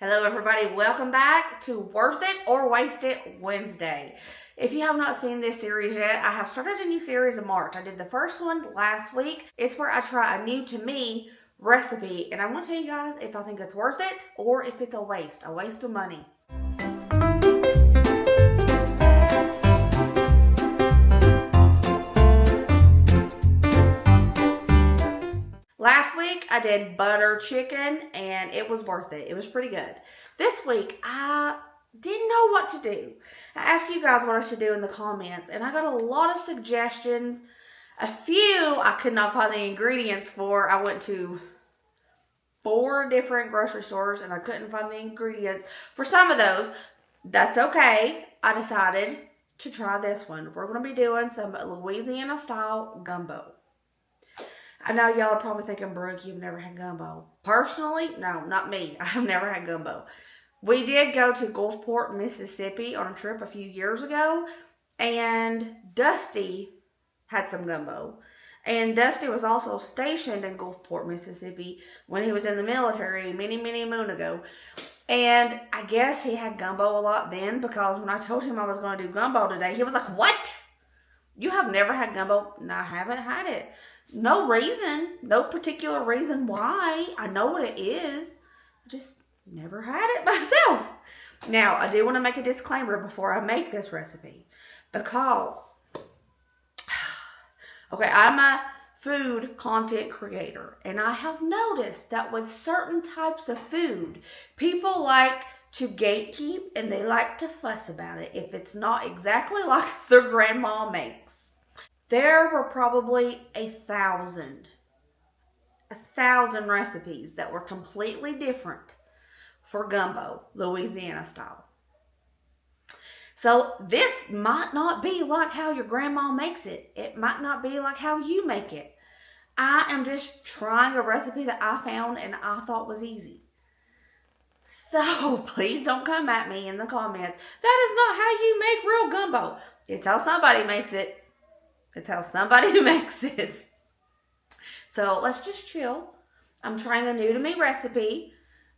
Hello everybody, welcome back to Worth It or Waste It Wednesday. If you have not seen this series yet, I have started a new series in March. I did the first one last week. It's where I try a new to me recipe, and I'm going to tell you guys if I think it's worth it or if it's a waste of money. Last week I did butter chicken and it was worth it. It was pretty good. This week I didn't know what to do. I asked you guys what I should do in the comments and I got a lot of suggestions. A few I could not find the ingredients for. I went to 4 different grocery stores and I couldn't find the ingredients for some of those. That's okay. I decided to try this one. We're going to be doing some Louisiana style gumbo. I know y'all are probably thinking, Brooke, you've never had gumbo. Personally, no, not me. I've never had gumbo. We did go to Gulfport, Mississippi on a trip a few years ago, and Dusty had some gumbo. And Dusty was also stationed in Gulfport, Mississippi when he was in the military many moon ago. And I guess he had gumbo a lot then, because when I told him I was going to do gumbo today, he was like, "What? You have never had gumbo?" No, I haven't had it. No reason, no particular reason why. I know what it is. I just never had it myself. Now, I do want to make a disclaimer before I make this recipe. Because, okay, I'm a food content creator. And I have noticed that with certain types of food, people like to gatekeep and they like to fuss about it if it's not exactly like their grandma makes. There were probably 1,000 recipes that were completely different for gumbo, Louisiana style. So this might not be like how your grandma makes it. It might not be like how you make it. I am just trying a recipe that I found and I thought was easy. So please don't come at me in the comments. That is not how you make real gumbo. It's how somebody makes it. It's how somebody makes this. So let's just chill. I'm trying a new to me recipe.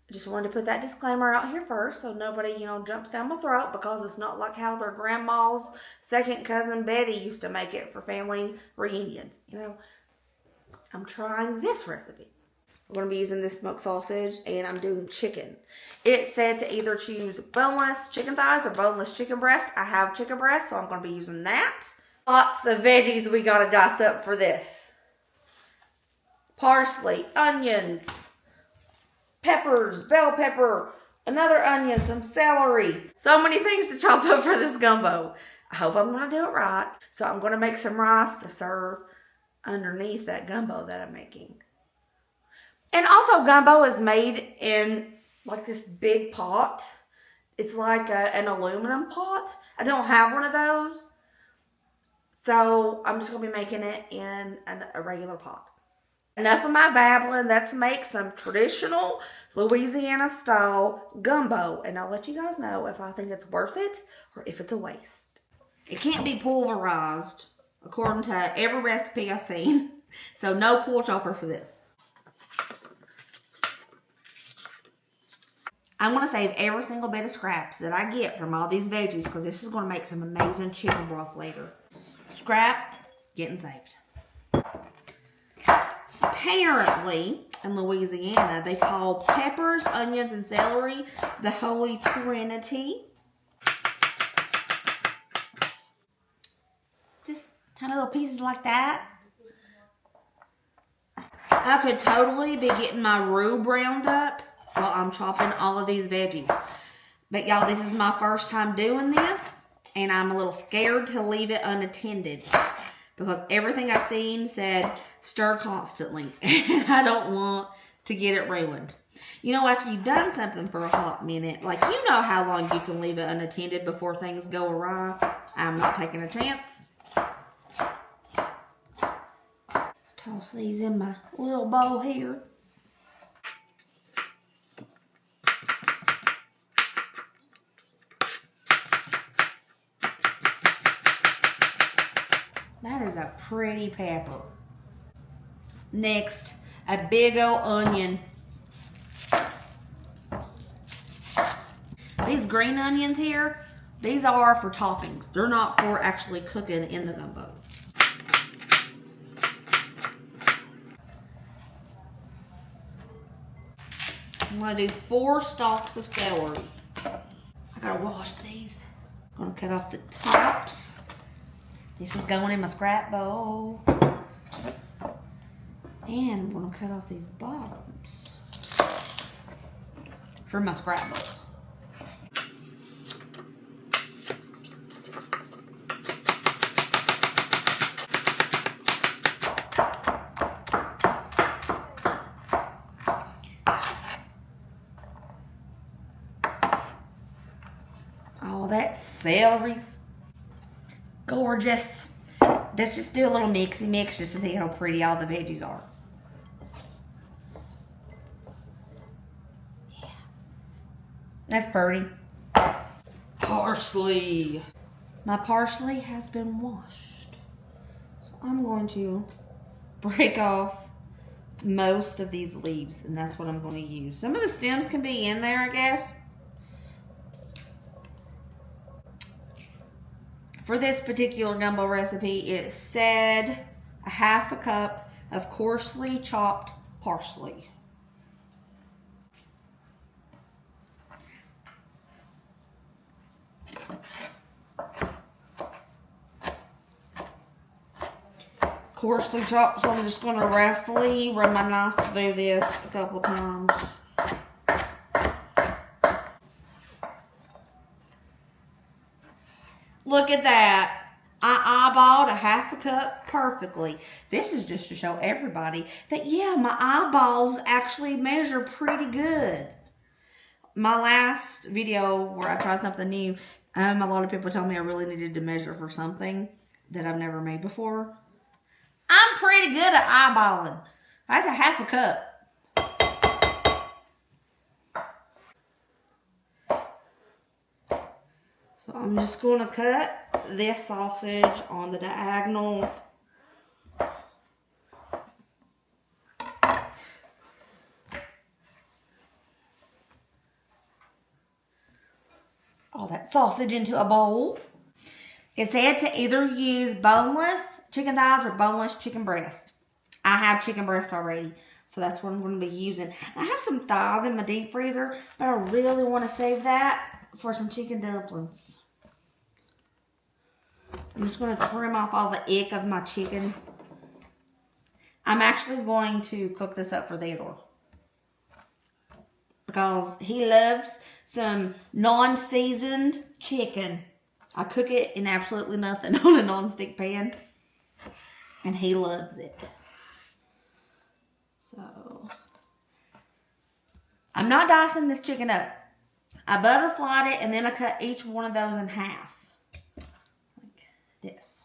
I just wanted to put that disclaimer out here first so nobody, jumps down my throat, because it's not like how their grandma's second cousin Betty used to make it for family reunions. I'm trying this recipe. I'm going to be using this smoked sausage and I'm doing chicken. It said to either choose boneless chicken thighs or boneless chicken breast. I have chicken breast, so I'm going to be using that. Lots of veggies we got to dice up for this. Parsley, onions, peppers, bell pepper, another onion, some celery. So many things to chop up for this gumbo. I hope I'm going to do it right. So I'm going to make some rice to serve underneath that gumbo that I'm making. And also gumbo is made in like this big pot. It's like an aluminum pot. I don't have one of those. So I'm just going to be making it in a regular pot. Enough of my babbling. Let's make some traditional Louisiana style gumbo. And I'll let you guys know if I think it's worth it or if it's a waste. It can't be pulverized according to every recipe I've seen. So no pull chopper for this. I'm going to save every single bit of scraps that I get from all these veggies, because this is going to make some amazing chicken broth later. Scrap, getting saved. Apparently, in Louisiana, they call peppers, onions, and celery the Holy Trinity. Just tiny little pieces like that. I could totally be getting my roux browned up while I'm chopping all of these veggies. But y'all, this is my first time doing this. And I'm a little scared to leave it unattended, because everything I've seen said stir constantly. And I don't want to get it ruined. After you've done something for a hot minute, like how long you can leave it unattended before things go awry. I'm not taking a chance. Let's toss these in my little bowl here. That is a pretty pepper. Next, a big old onion. these green onions here, these are for toppings. They're not for actually cooking in the gumbo. I'm going to do 4 stalks of celery. I got to wash these. I'm going to cut off the tops. This is going in my scrap bowl. And I'm going to cut off these bottoms for my scrap bowl. Oh, that celery's gorgeous. Let's just do a little mixy mix just to see how pretty all the veggies are. Yeah. That's pretty. Parsley. My parsley has been washed. So I'm going to break off most of these leaves, and that's what I'm going to use. Some of the stems can be in there, I guess. For this particular gumbo recipe, it said a half a cup of coarsely chopped parsley. Coarsely chopped, so I'm just going to roughly run my knife through this a couple times. Look at that. I eyeballed a half a cup perfectly. This is just to show everybody that, yeah, my eyeballs actually measure pretty good. My last video where I tried something new, a lot of people told me I really needed to measure for something that I've never made before. I'm pretty good at eyeballing. That's a half a cup. So I'm just going to cut this sausage on the diagonal. All that sausage into a bowl. It said to either use boneless chicken thighs or boneless chicken breast. I have chicken breast already, so that's what I'm going to be using. I have some thighs in my deep freezer, but I really want to save that for some chicken dumplings. I'm just going to trim off all the ick of my chicken. I'm actually going to cook this up for Theodore, because he loves some non-seasoned chicken. I cook it in absolutely nothing on a non-stick pan, and he loves it. So, I'm not dicing this chicken up. I butterflied it, and then I cut each one of those in half. Like this.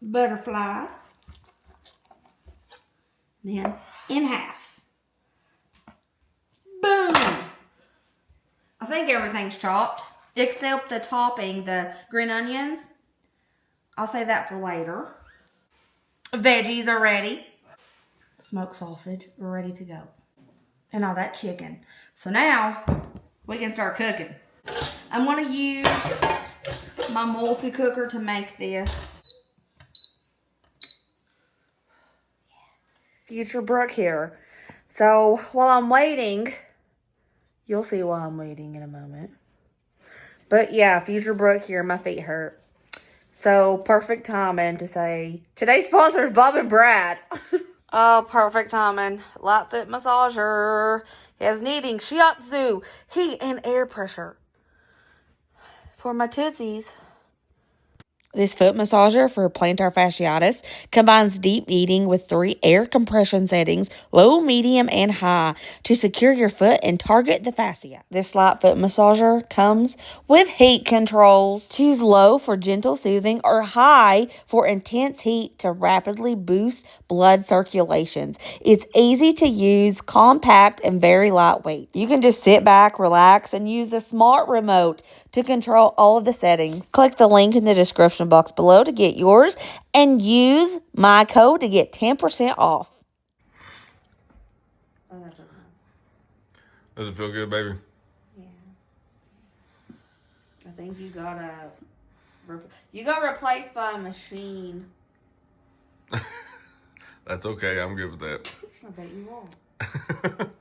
Butterfly. Then in half. Boom! I think everything's chopped, except the topping, the green onions. I'll save that for later. Veggies are ready. Smoked sausage ready to go. And all that chicken. So now we can start cooking. I'm going to use my multi-cooker to make this. Future Brooke here. So while I'm waiting, you'll see why I'm waiting in a moment. But yeah, Future Brooke here. My feet hurt. So perfect timing to say, today's sponsor is Bob and Brad. Oh, perfect timing. Light foot massager. Has kneading, shiatsu, heat, and air pressure. For my tootsies. This foot massager for plantar fasciitis combines deep kneading with 3 air compression settings, low, medium, and high, to secure your foot and target the fascia. This light foot massager comes with heat controls. Choose low for gentle soothing or high for intense heat to rapidly boost blood circulations. It's easy to use, compact, and very lightweight. You can just sit back, relax, and use the smart remote to control all of the settings. Click the link in the description box below to get yours and use my code to get 10% off. Does it feel good, baby? Yeah. I think you got replaced by a machine. That's okay. I'm good with that. I bet you won't.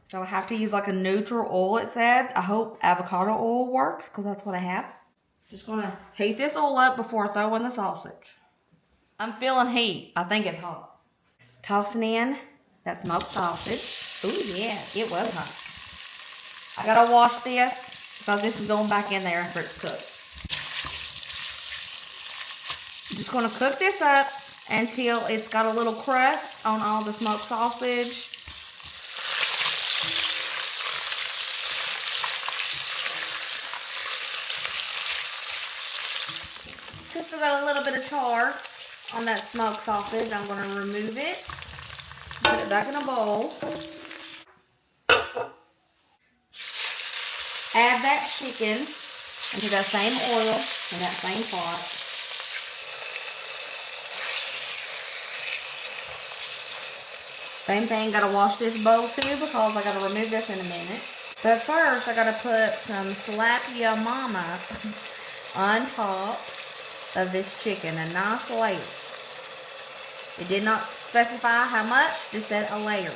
So I have to use like a neutral oil, it said. I hope avocado oil works because that's what I have. Just gonna heat this all up before I throw in the sausage. I'm feeling heat. I think it's hot. Tossing in that smoked sausage. Ooh yeah, it was hot. I gotta wash this because this is going back in there after it's cooked. I'm just gonna cook this up until it's got a little crust on all the smoked sausage. Since we got a little bit of char on that smoked sausage, I'm going to remove it, put it back in a bowl. Add that chicken into that same oil in that same pot. Same thing, got to wash this bowl too because I got to remove this in a minute. But first, I got to put some Slap Ya Mama on top of this chicken, a nice layer. It did not specify how much, just said a layer.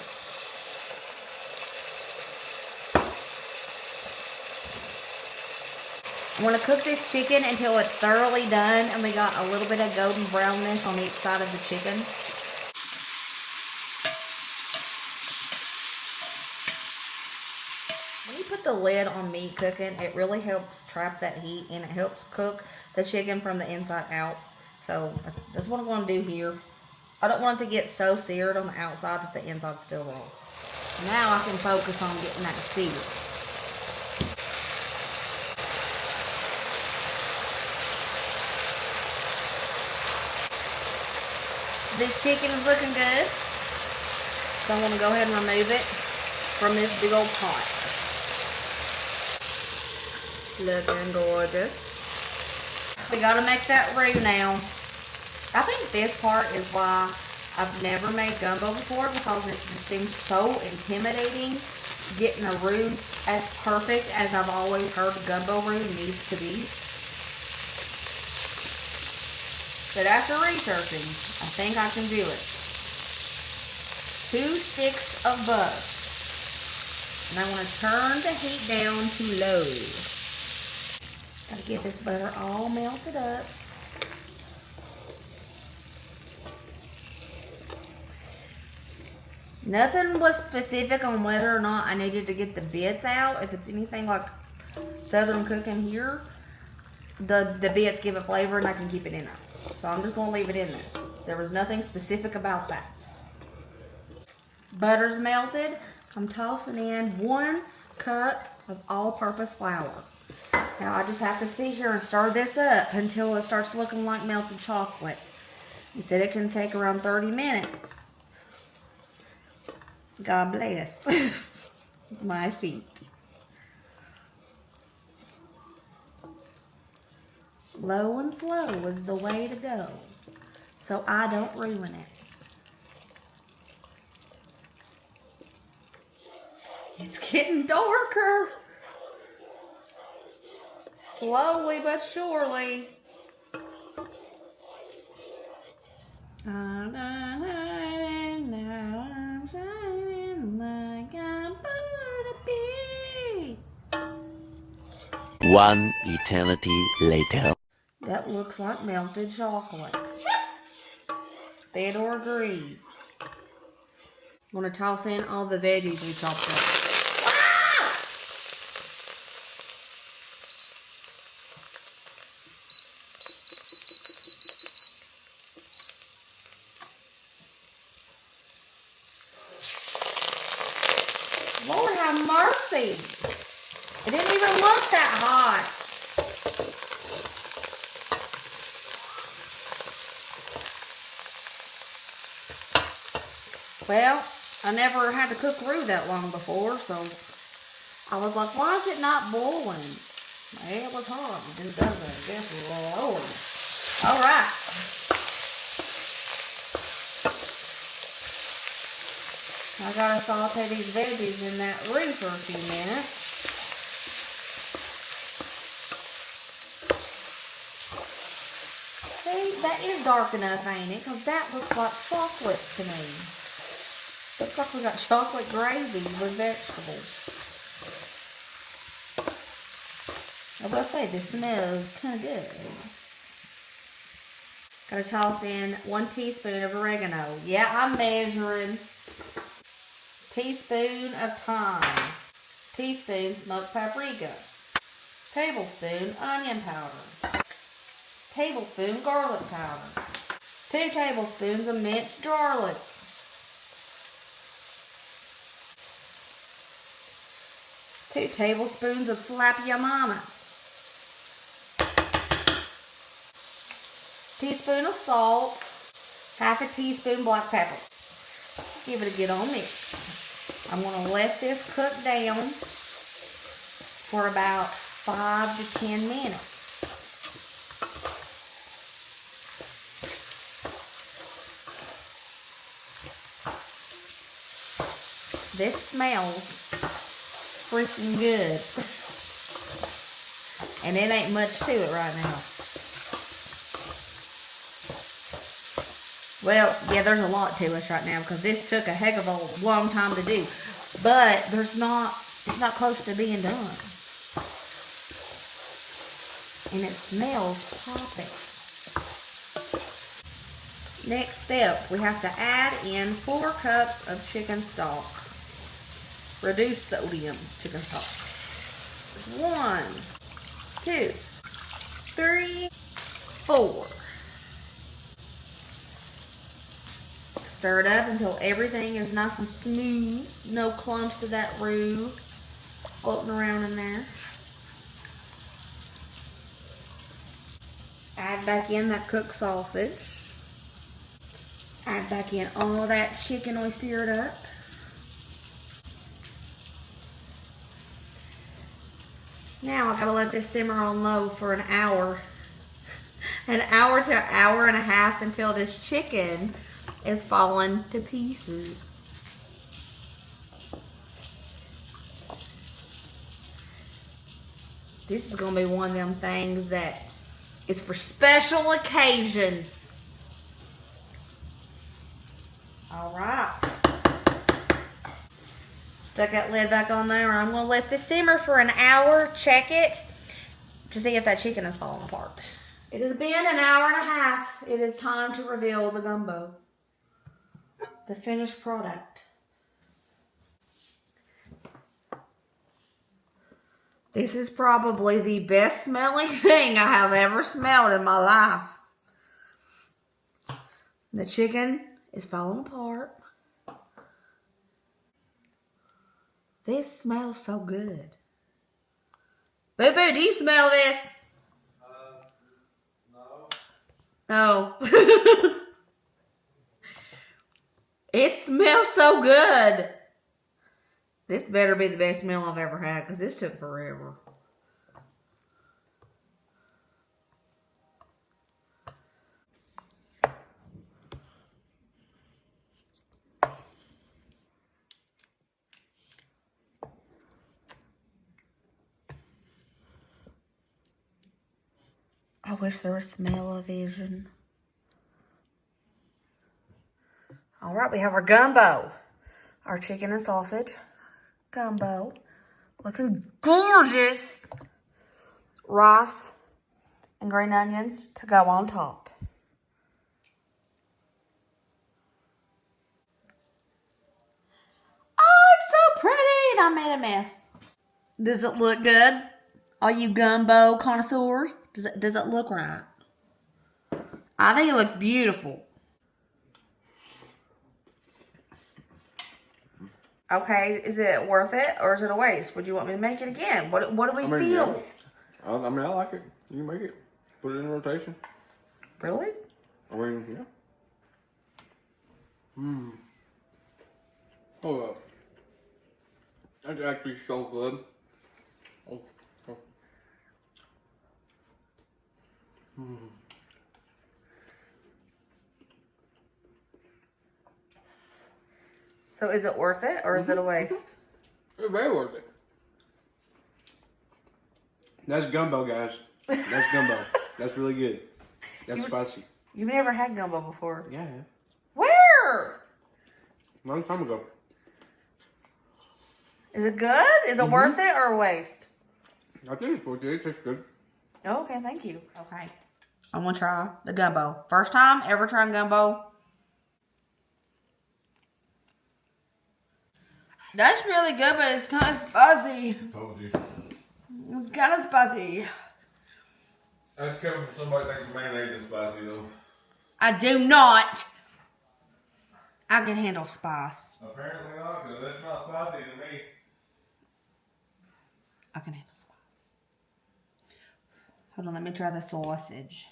I want to cook this chicken until it's thoroughly done and we got a little bit of golden brownness on each side of the chicken. When you put the lid on meat cooking, it really helps trap that heat and it helps cook the chicken from the inside out. So that's what I'm going to do here. I don't want it to get so seared on the outside that the inside's still raw. Now I can focus on getting that seared. This chicken is looking good. So I'm going to go ahead and remove it from this big old pot. Looking gorgeous. We got to make that roux now. I think this part is why I've never made gumbo before because it just seems so intimidating getting a roux as perfect as I've always heard gumbo roux needs to be. But after researching, I think I can do it. 2 sticks of butter. And I want to turn the heat down to low. Gotta get this butter all melted up. Nothing was specific on whether or not I needed to get the bits out. If it's anything like Southern cooking here, the bits give it flavor and I can keep it in there. So I'm just going to leave it in there. There was nothing specific about that. Butter's melted. I'm tossing in 1 cup of all-purpose flour. Now I just have to sit here and stir this up until it starts looking like melted chocolate. He said it can take around 30 minutes. God bless my feet. Low and slow is the way to go, so I don't ruin it. It's getting darker. Slowly but surely. One eternity later. That looks like melted chocolate. Theodore agrees. I'm going to toss in all the veggies we chopped up. Lord have mercy. It didn't even look that hot. Well, I never had to cook roux that long before, so I was like, why is it not boiling? It was hot. It doesn't. I guess it was Lord. All right. I gotta saute these veggies in that roux for a few minutes. See, that is dark enough, ain't it? Because that looks like chocolate to me. Looks like we got chocolate gravy with vegetables. I will say, this smells kind of good. Gotta toss in 1 teaspoon of oregano. Yeah, I'm measuring. Teaspoon of thyme. Teaspoon smoked paprika. Tablespoon onion powder. Tablespoon garlic powder. 2 tablespoons of minced garlic. 2 tablespoons of slap your mama. Teaspoon of salt. Half a teaspoon black pepper. Give it a good old mix. I'm going to let this cook down for about 5 to 10 minutes. This smells freaking good. And it ain't much to it right now. Well, yeah, there's a lot to us right now because this took a heck of a long time to do. But it's not close to being done. And it smells popping. Next step, we have to add in 4 cups of chicken stock. Reduced sodium chicken stock. 1, 2, 3, 4. Stir it up until everything is nice and smooth. No clumps of that roux floating around in there. Add back in that cooked sausage. Add back in all that chicken we seared up. Now I've got to let this simmer on low for an hour. An hour to an hour and a half until this chicken is falling to pieces. This is going to be one of them things that is for special occasions. Alright. Stuck that lid back on there. I'm going to let this simmer for an hour. Check it to see if that chicken is falling apart. It has been an hour and a half. It is time to reveal the gumbo. The finished product. This is probably the best smelling thing I have ever smelled in my life. The chicken is falling apart. This smells so good. Boo Boo, do you smell this? No. Oh. It smells so good. This better be the best meal I've ever had because this took forever. I wish there was smell-o-vision. All right, we have our gumbo. Our chicken and sausage gumbo. Looking gorgeous. Rice and green onions to go on top. Oh, it's so pretty. And I made a mess. Does it look good? All you gumbo connoisseurs? Does it look right? I think it looks beautiful. Okay, is it worth it or is it a waste? Would you want me to make it again? What do we feel? Yeah. I mean, I like it. You can make it. Put it in rotation. Really? I mean, yeah. Oh, that's actually so good. Oh. So is it worth it or is it a waste? It's very worth it. That's gumbo, guys. That's gumbo. That's really good. That's spicy. You've never had gumbo before. Yeah, I have. Where? Long time ago. Is it good? Is it worth it or a waste? I think it's worth it. It tastes good. Oh, okay, thank you. Okay. I'm gonna try the gumbo. First time ever trying gumbo. That's really good, but it's kind of spicy. Told you. It's kind of spicy. That's coming from somebody that thinks mayonnaise is spicy, though. I do not. I can handle spice. Apparently not, because that's not spicy to me. I can handle spice. Hold on, let me try the sausage.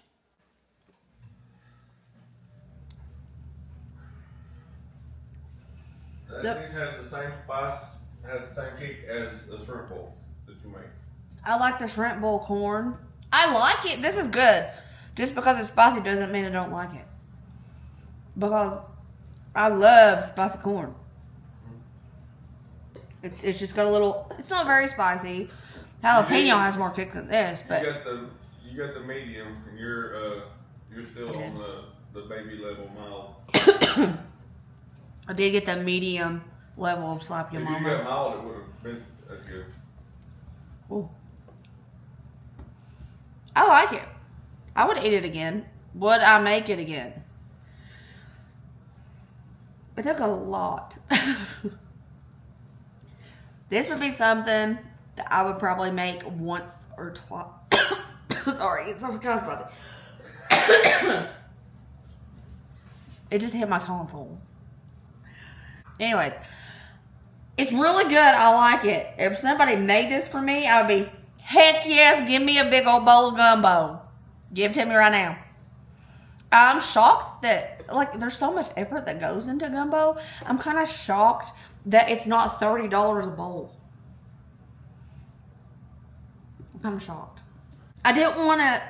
That dish has the same spice, has the same kick as a shrimp bowl that you make. I like the shrimp bowl corn. I like it. This is good. Just because it's spicy doesn't mean I don't like it. Because I love spicy corn. It's just got a little. It's not very spicy. Jalapeno has more kick than this, but You got the medium, and you're still on the baby level mild. I did get the medium level of slap your If mama. you got mild, it would have been as good. Ooh. I like it. I would eat it again. Would I make it again? It took a lot. This would be something that I would probably make once or twice. Sorry, it's so kind of spicy. It just hit my tonsil. Anyways, it's really good. I like it. If somebody made this for me, I would be, heck yes, give me a big old bowl of gumbo. Give it to me right now. I'm shocked that, like, there's so much effort that goes into gumbo. I'm kind of shocked that it's not $30 a bowl. I'm kind of shocked. I didn't want to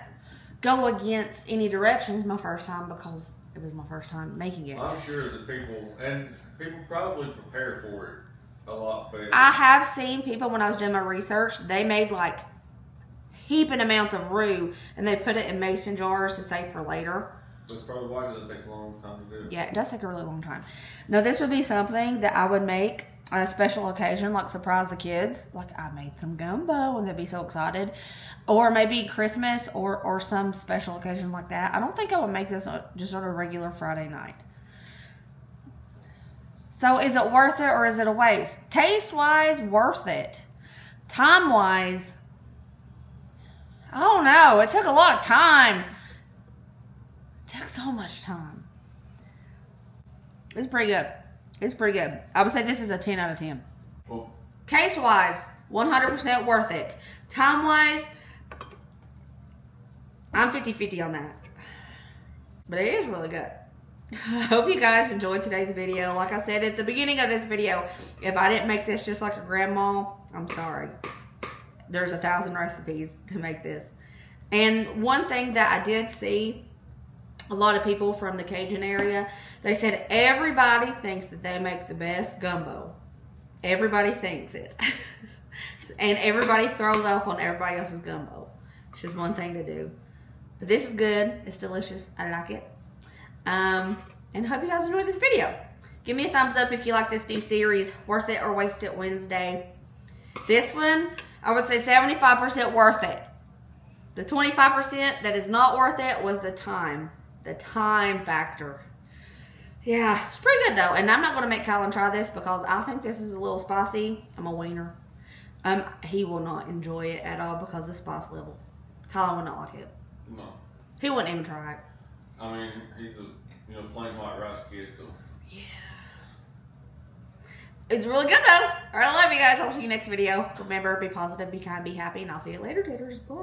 go against any directions my first time because it was my first time making it. I'm sure that people probably prepare for it a lot better. I have seen people, when I was doing my research, they made like heaping amounts of roux and they put it in mason jars to save for later. That's probably why, because it takes a long time to do. Yeah, it does take a really long time. Now, this would be something that I would make on a special occasion, like surprise the kids. Like, I made some gumbo, and they'd be so excited. Or maybe Christmas or some special occasion like that. I don't think I would make this just on a regular Friday night. So, is it worth it or is it a waste? Taste-wise, worth it. Time-wise, I don't know. It took a lot of time. It took so much time. It's pretty good. It's pretty good. I would say this is a 10 out of 10. Well, Taste-wise, 100% worth it. Time-wise, I'm 50-50 on that. But it is really good. I hope you guys enjoyed today's video. Like I said at the beginning of this video, if I didn't make this just like a grandma, I'm sorry. There's 1,000 recipes to make this. And one thing that I did see, a lot of people from the Cajun area, they said everybody thinks that they make the best gumbo. Everybody thinks it. And everybody throws off on everybody else's gumbo. It's just one thing to do. But this is good. It's delicious. I like it. And I hope you guys enjoyed this video. Give me a thumbs up if you like this new series, Worth It or Waste It Wednesday. This one, I would say 75% worth it. The 25% that is not worth it was the time. The time factor. Yeah, it's pretty good though. And I'm not going to make Colin try this because I think this is a little spicy. I'm a wiener. He will not enjoy it at all because of the spice level. Colin would not like it. no. He wouldn't even try it. I mean, he's a plain white rice kid, so. Yeah. It's really good though. Alright, I love you guys. I'll see you next video. Remember, be positive, be kind, be happy, and I'll see you later, taters. Bye.